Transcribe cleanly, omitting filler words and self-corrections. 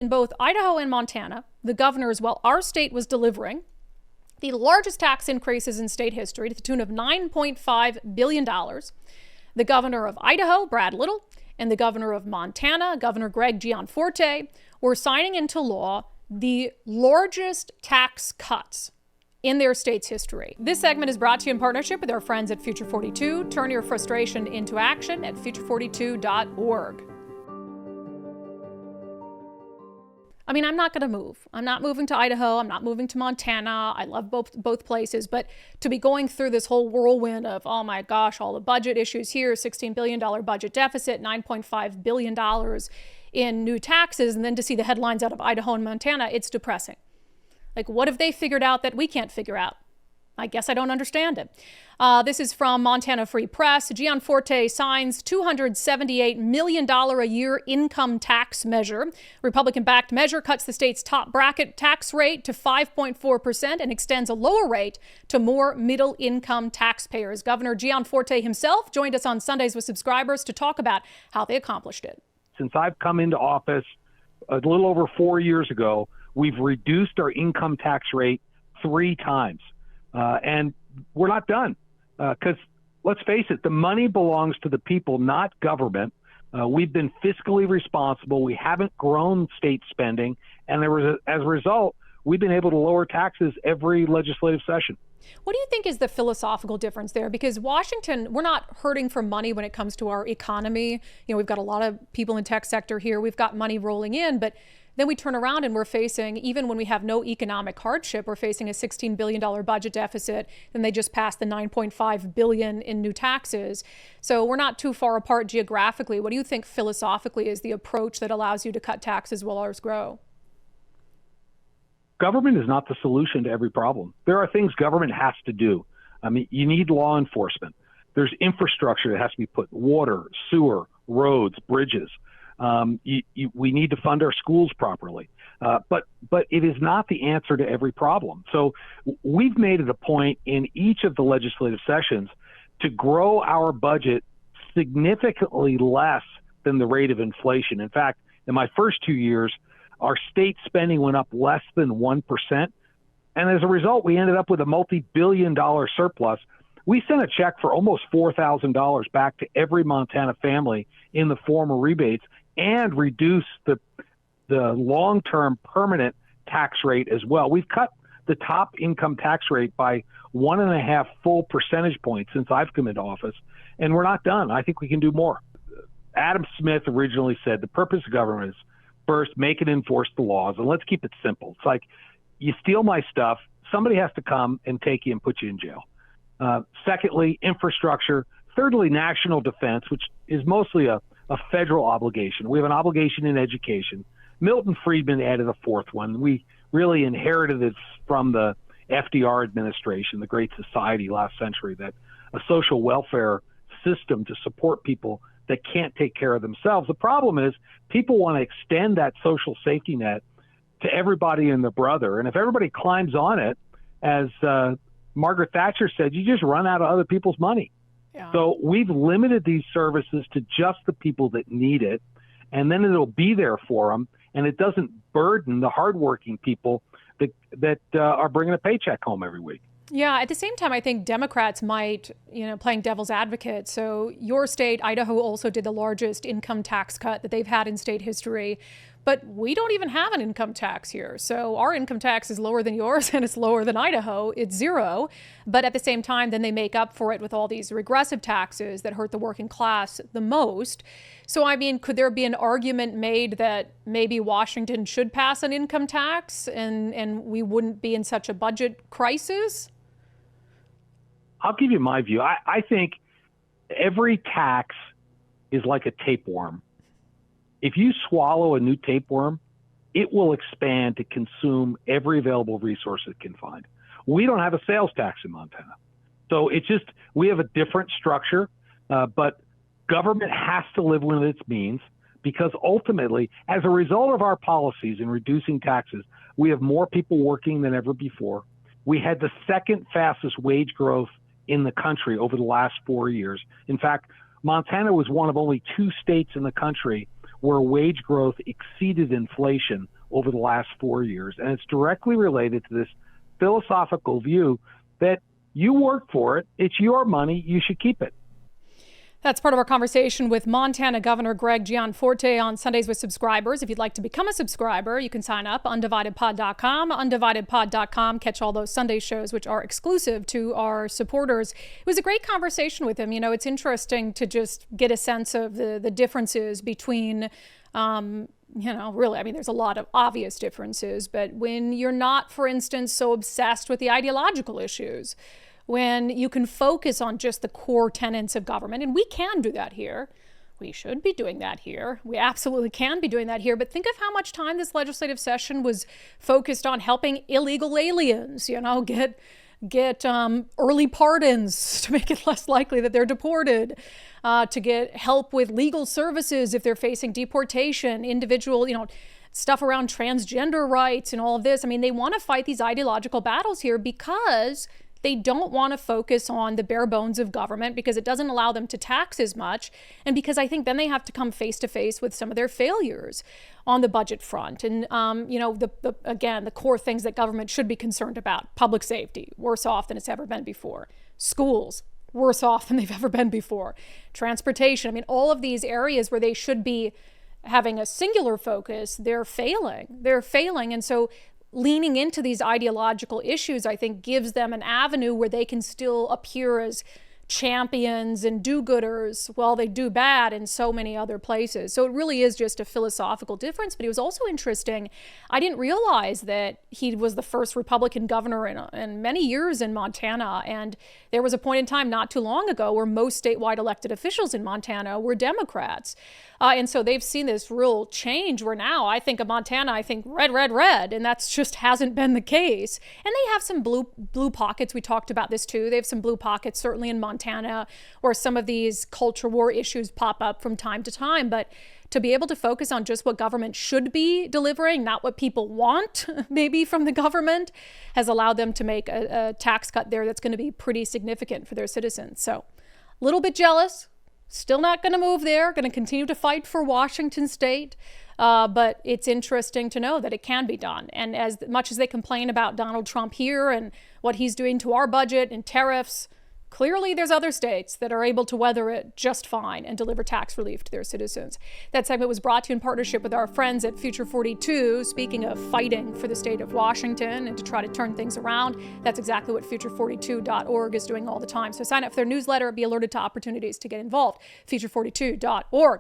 In both Idaho and Montana, the governors, while our state was delivering the largest tax increases in state history to the tune of $9.5 billion, the governor of Idaho, Brad Little, and the governor of Montana, Governor Greg Gianforte, were signing into law the largest tax cuts in their state's history. This segment is brought to you in partnership with our friends at Future 42. Turn your frustration into action at future42.org. I mean, I'm not going to move. I'm not moving to Idaho. I'm not moving to Montana. I love both places. But to be going through this whole whirlwind of, oh my gosh, all the budget issues here, $16 billion budget deficit, $9.5 billion in new taxes, and then to see the headlines out of Idaho and Montana, it's depressing. Like, what have they figured out that we can't figure out? I guess I don't understand it. This is from Montana Free Press. Gianforte signs $278 million a year income tax measure. Republican-backed measure cuts the state's top bracket tax rate to 5.4% and extends a lower rate to more middle-income taxpayers. Governor Gianforte himself joined us on Sundays with subscribers to talk about how they accomplished it. Since I've come into office a little over 4 years ago, we've reduced our income tax rate 3 times. And we're not done because let's face it, the money belongs to the people, not government. We've been fiscally responsible. We haven't grown state spending. And as a result, we've been able to lower taxes every legislative session. What do you think is the philosophical difference there? Because Washington, we're not hurting for money when it comes to our economy. You know, we've got a lot of people in tech sector here. We've got money rolling in, but then we turn around and we're facing, even when we have no economic hardship, we're facing a $16 billion budget deficit. Then they just passed the $9.5 billion in new taxes. So we're not too far apart geographically. What do you think philosophically is the approach that allows you to cut taxes while ours grow? Government is not the solution to every problem. There are things government has to do. I mean, you need law enforcement. There's infrastructure that has to be put, water, sewer, roads, bridges. We need to fund our schools properly. But it is not the answer to every problem. So we've made it a point in each of the legislative sessions to grow our budget significantly less than the rate of inflation. In fact, in my first 2 years, our state spending went up less than 1%. And as a result, we ended up with a multi-billion-dollar surplus. We sent a check for almost $4,000 back to every Montana family in the form of rebates and reduced the long-term permanent tax rate as well. We've cut the top income tax rate by 1.5 full percentage points since I've come into office, and we're not done. I think we can do more. Adam Smith originally said the purpose of government is, first, make and enforce the laws, and let's keep it simple. It's like, you steal my stuff, somebody has to come and take you and put you in jail. Secondly, infrastructure. Thirdly, national defense, which is mostly a federal obligation. We have an obligation in education. Milton Friedman added a fourth one. We really inherited it from the FDR administration, the Great Society last century, that a social welfare system to support people that can't take care of themselves. The problem is people want to extend that social safety net to everybody and their brother. And if everybody climbs on it, as Margaret Thatcher said, you just run out of other people's money. Yeah. So we've limited these services to just the people that need it, and then it'll be there for them, and it doesn't burden the hardworking people that are bringing a paycheck home every week. Yeah, at the same time, I think Democrats might, playing devil's advocate. So your state, Idaho, also did the largest income tax cut that they've had in state history. But we don't even have an income tax here. So our income tax is lower than yours and it's lower than Idaho. It's zero. But at the same time, then they make up for it with all these regressive taxes that hurt the working class the most. So, I mean, could there be an argument made that maybe Washington should pass an income tax and we wouldn't be in such a budget crisis? I'll give you my view. I think every tax is like a tapeworm. If you swallow a new tapeworm, it will expand to consume every available resource it can find. We don't have a sales tax in Montana. So it's just, we have a different structure, but government has to live within its means because ultimately, as a result of our policies in reducing taxes, we have more people working than ever before. We had the second fastest wage growth in the country over the last 4 years. In fact, Montana was one of only 2 states in the country where wage growth exceeded inflation over the last 4 years. And it's directly related to this philosophical view that you work for it, it's your money, you should keep it. That's part of our conversation with Montana Governor Greg Gianforte on Sundays with Subscribers. If you'd like to become a subscriber, you can sign up, undividedpod.com, undividedpod.com. Catch all those Sunday shows, which are exclusive to our supporters. It was a great conversation with him. You know, it's interesting to just get a sense of the differences between, really, I mean, there's a lot of obvious differences, but when you're not, for instance, so obsessed with the ideological issues, when you can focus on just the core tenets of government, and we can do that here. We should be doing that here. We absolutely can be doing that here. But think of how much time this legislative session was focused on helping illegal aliens, get early pardons to make it less likely that they're deported, to get help with legal services if they're facing deportation, individual, stuff around transgender rights and all of this. I mean, they want to fight these ideological battles here because they don't want to focus on the bare bones of government because it doesn't allow them to tax as much. And because I think then they have to come face to face with some of their failures on the budget front. And, the core things that government should be concerned about: public safety, worse off than it's ever been before; schools, worse off than they've ever been before; transportation. I mean, all of these areas where they should be having a singular focus, they're failing. And so leaning into these ideological issues, I think, gives them an avenue where they can still appear as champions and do-gooders while they do bad in so many other places. So it really is just a philosophical difference. But it was also interesting. I didn't realize that he was the first Republican governor in many years in Montana. And there was a point in time not too long ago where most statewide elected officials in Montana were Democrats. And so they've seen this real change where now I think of Montana, I think red, red, red. And that's just hasn't been the case. And they have some blue pockets. We talked about this too. They have some blue pockets, certainly in Montana, where some of these culture war issues pop up from time to time. But to be able to focus on just what government should be delivering, not what people want maybe from the government, has allowed them to make a tax cut there that's going to be pretty significant for their citizens. So a little bit jealous. Still not going to move there, going to continue to fight for Washington State. But it's interesting to know that it can be done. And as much as they complain about Donald Trump here and what he's doing to our budget and tariffs, clearly there's other states that are able to weather it just fine and deliver tax relief to their citizens. That segment was brought to you in partnership with our friends at Future 42. Speaking of fighting for the state of Washington and to try to turn things around, that's exactly what future42.org is doing all the time. So sign up for their newsletter, be alerted to opportunities to get involved. Future42.org.